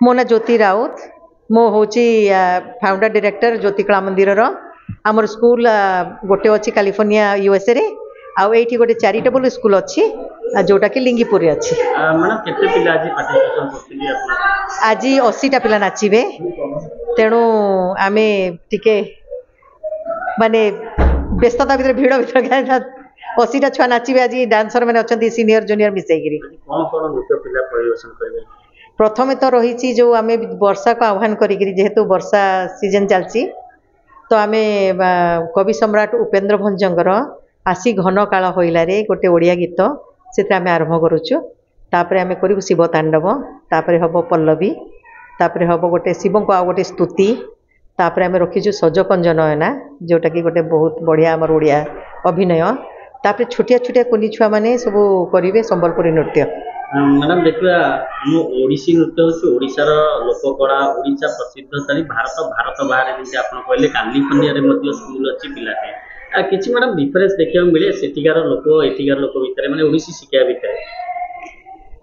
मो ना ज्योति राउत मो हूँ फाउंडर डायरेक्टर ज्योति कला मंदिर आमर स्कूल गोटे अच्छी कैलिफोर्निया यूएसए रे आउ एठी गोटे चैरिटेबल स्कूल अच्छी जोटा कि लिंगीपुर अच्छी। आज 80टा पिला नाचिबे तेणु आमे टिके माने व्यस्तता भीतर भीड़ भीतर 80टा छुआ नाचिबे। आज डांसर मैंने अच्छा सीनियर जूनियर मिसेकिरी प्रथमे तो रही जो आम वर्षा को आह्वान करी जेहेतु वर्षा सीजन चलती तो आम कवि सम्राट उपेन्द्र भंजर आसी घन काल होइलारे गोटे ओडिया गीत से आम आरंभ करुचु। तापर आम करूँ शिव तांडव तापर हम पल्लवी तापर हम गोटे शिव को आ गोटे स्तुति तापर आम रखीचु सजकंज नयना जोटा कि गोटे बहुत बढ़िया आमर ओडिया अभिनय तापर छोटिया छोटिया कुनी छुआ मैंने सब करेंगे संबलपुरी नृत्य। मैडम देखा ओडिसी नृत्य हूँ ओडिशार लोककला ओडिशा प्रसिद्ध सारी भारत भारत बाहर जैसे आप कहले कैलिफोर्निया स्कूल अच्छी पिलाटे किसी मैडम डिफरेन्स देखा मिले सेठिकार लोक एठिकार लोक भितर मैंने ओडिसी शिक्षा भितर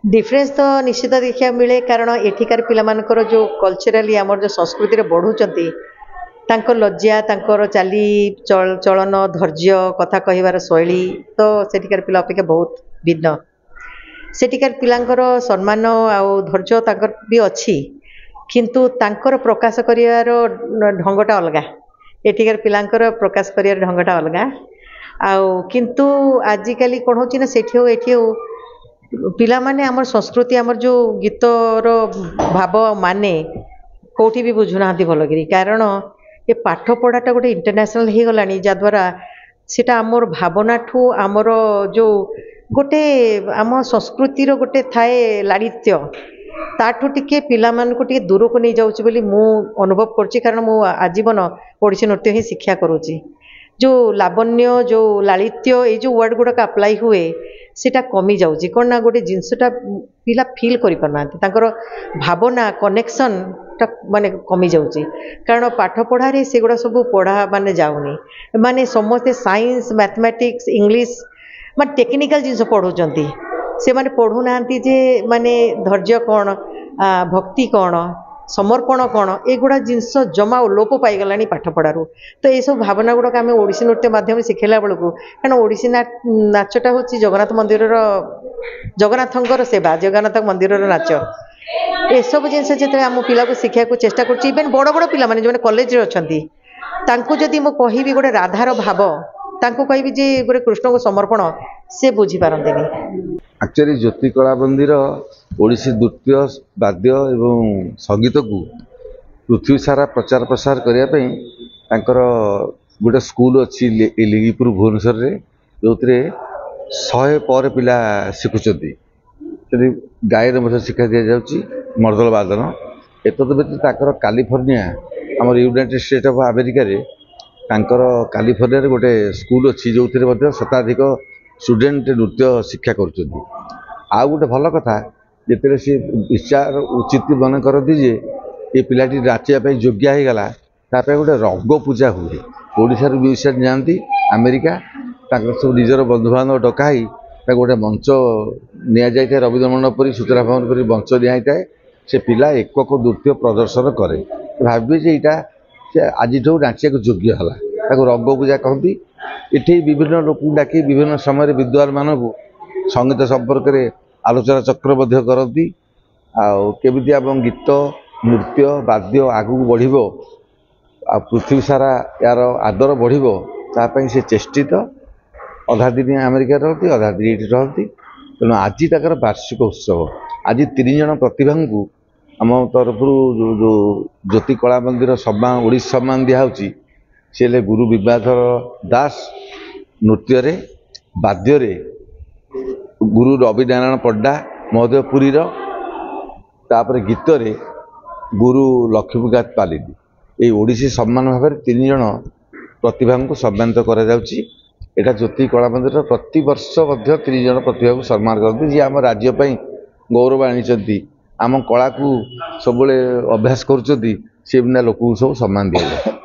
डिफरेन्स तो निश्चित देखा मिले कारण एठिकार पिलामानकर जो कल्चराली आमर जो संस्कृति बढ़ुंट तांकर लज्जा तांकर चाली चलन धैर्य कथा कहबार शैली तो सेठिकार पिला अपेक्षा बहुत भिन्न। सेठिकार पिलांकर सम्मान आउ धैर्य तांकर भी अच्छी किंतु तांकर प्रकाश करियार ढंगटा अलगा एठिकार पिलांकर प्रकाश करियार ढंगटा अलगा आउ किंतु आजिकली कौन होची ना सेठी हो एठी हो पिला माने आमर संस्कृति आमर जो गीतर भाव माने कोठी भी बुझुना भलगिरी कारण ये पाठ पढ़ाटा गोटे इंटरनेशनल हो गलानी जद्वारा सेटा आमर भावना ठू आमर जो गोटे आम संस्कृतिर गोटे थाए लाड़ित्य ताठू टिके पिला मानकु टिके दूर को नहीं जाउची बोली मु अनुभव करछि कारण मु आजीवन ओडिसी नृत्य ही शिक्षा करूची। जो लावण्य जो लालित्य ये जो वर्ड गुड़ाक अप्लाई हुए सेटा कमी जाउची कौन ना गोटे जिनसटा पिला फील करि परनांती तांकर भावना कनेक्शन टा माने कमी जाउची कारण पाठ पढ़ा रे सेगुड़ा सब पढ़ा माने जाउनी माने समस्ते साइंस मैथमेटिक्स इंग्लिश माने टेक्निकल जिनस पढ़ुचंती से माने पढ़ु नांती जे माने धैर्य कौन भक्ति कौन समर्पण कौन एगुड़ा जिनस जमा लोप पाईगलानी पाठ पढ़ारू तो ये सब भावना गुड़ाक आम ओडिसी नृत्य माध्यम शिखेला बेलू कारण ओडिसी नाचटा हूँ जगन्नाथ मंदिर जगन्नाथंकर सेवा जगन्नाथ मंदिर नाच ये सब जिनस जो आम पिला को शिखा को चेष्टा कर बड़ बड़ पिला माने जो कॉलेज अच्छा जदि मु कहि गोटे राधार भाव तांको कहबी जे गोटे कृष्ण को समर्पण से बुझी पारंते एक्चुअली ज्योति कला मंदिर ओडिसी नृत्य वाद्य एवं संगीत को पृथ्वी सारा प्रचार प्रसार करने गोटे स्कूल अच्छी लिंगीपुर भुवनेश्वर रे जो 100 पर पिला शिखुंट गायन मध्य शिक्षा दि जाऊँगी मर्दल वादन एत व्यतीत कैलिफोर्निया आम यूनाइटेड स्टेट ऑफ अमेरिका रे कैलिफोर्निया रे गोटे स्कूल अच्छी जो शताधिक स्टूडेंट नृत्य शिक्षा करुँच। आउ गोटे भल कथा जिते सी विचार उचित मन करती जे ये पिलाटी नाचापी योग्य हो गला गोटे रंग पूजा हुए ओडिशा म्यूजिशियन जाती अमेरिका सब निजर बंधु बांधव डकाई गोटे मंच नि जाए रवीन्द्र मंडप सूचना भवन पर मंच नि से पिला एकक नृत्य प्रदर्शन करे भावे जे यहाँ आज नाचा योग्य है रंग पूजा कहती। इठी विभिन्न लोक डाकी विभिन्न समय विद्वान मानक संगीत संपर्क में आलोचना चक्र करती केमिति आम गीत नृत्य वाद्य आगू बढ़ पृथ्वी सारा यार आदर बढ़ से चेष्टित अधा दिन अमेरिका रहती अधा दिन ये रहती तेणु आज तक वार्षिक उत्सव आज 3 जन प्रतिभा को आम तरफ जो ज्योति कला मंदिर सम्मान ओडिशा सम्मान दिखाई सी गुरु विद्याधर दास नृत्य रे वाद्य रे गुरु रवि नारायण पड्डा महोदय पुरी तापर गीत रे गुरु लक्ष्मीकांत पालिनी ये ओडिसी सम्मान भाव में 3 जन प्रतिभा को सम्मानित करा जाउची। एटा ज्योति कला मंदिर प्रति वर्ष 3 जन प्रतिभा को सम्मान करती जी आम राज्य गौरव आनी आम कला को सब अभ्यास कर लोक सब सम्मान दिया जाए।